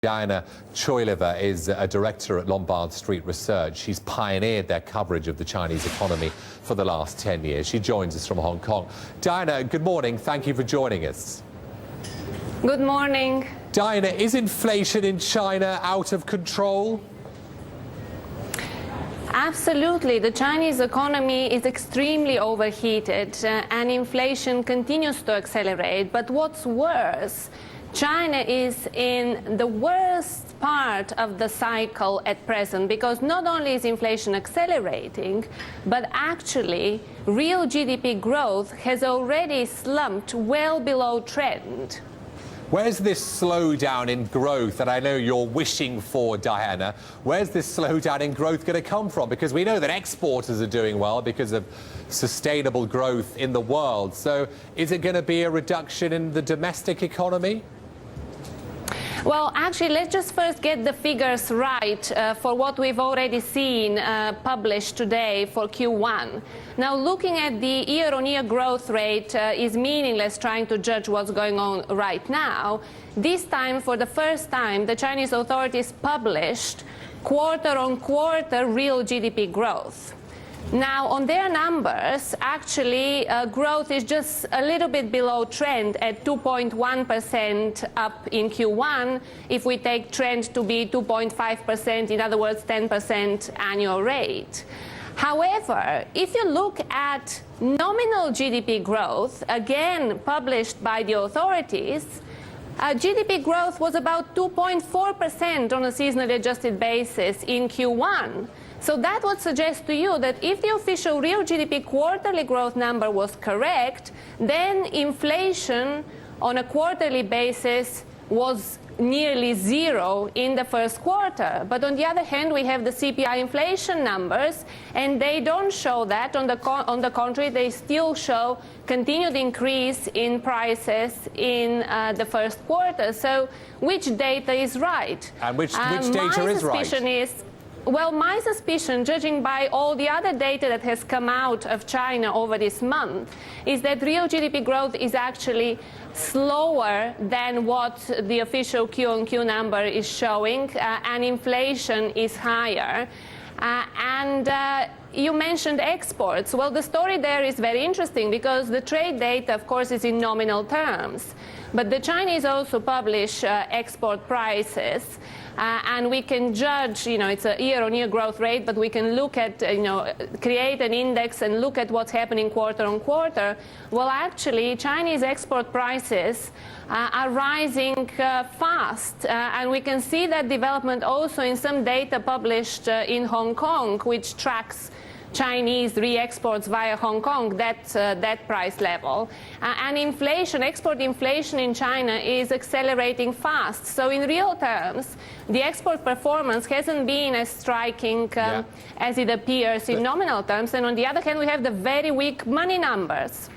Diana Choyleva is a director at Lombard Street Research. She's pioneered their coverage of the Chinese economy for the last 10 years. She joins us from Hong Kong. Diana, good morning. Thank you for joining us. Good morning. Diana, is inflation in China out of control? Absolutely. The Chinese economy is extremely overheated and inflation continues to accelerate. But what's worse, China is in the worst part of the cycle at present, because not only is inflation accelerating, but actually real GDP growth has already slumped well below trend. Where's this slowdown in growth that I know you're wishing for, Diana? Where's this slowdown in growth going to come from? Because we know that exporters are doing well because of sustainable growth in the world. So is it going to be a reduction in the domestic economy? Well, actually, let's just first get the figures right for what we've already seen published today for Q1. Now, looking at the year-on-year growth rate is meaningless trying to judge what's going on right now. This time, for the first time, the Chinese authorities published quarter-on-quarter real GDP growth. Now, on their numbers, actually, growth is just a little bit below trend at 2.1% up in Q1, if we take trend to be 2.5%, in other words, 10% annual rate. However, if you look at nominal GDP growth, again published by the authorities, GDP growth was about 2.4% on a seasonally adjusted basis in Q1. So that would suggest to you that if the official real GDP quarterly growth number was correct, then inflation on a quarterly basis was nearly zero in the first quarter. But on the other hand, we have the CPI inflation numbers, and they don't show that. On the contrary, they still show continued increase in prices in the first quarter. So which data is right? And which data is right? Well, my suspicion, judging by all the other data that has come out of China over this month, is that real GDP growth is actually slower than what the official Q-on-Q number is showing, and inflation is higher. You mentioned exports. Well, the story there is very interesting because the trade data, of course, is in nominal terms. But the Chinese also publish export prices. And we can judge, it's a year-on-year growth rate, but we can look at, create an index and look at what's happening quarter on quarter. Well, actually, Chinese export prices are rising fast. And we can see that development also in some data published in Hong Kong, which tracks Chinese re-exports via Hong Kong, that price level. And inflation, export inflation in China is accelerating fast. So in real terms, the export performance hasn't been as striking as it appears in nominal terms. And on the other hand, we have the very weak money numbers.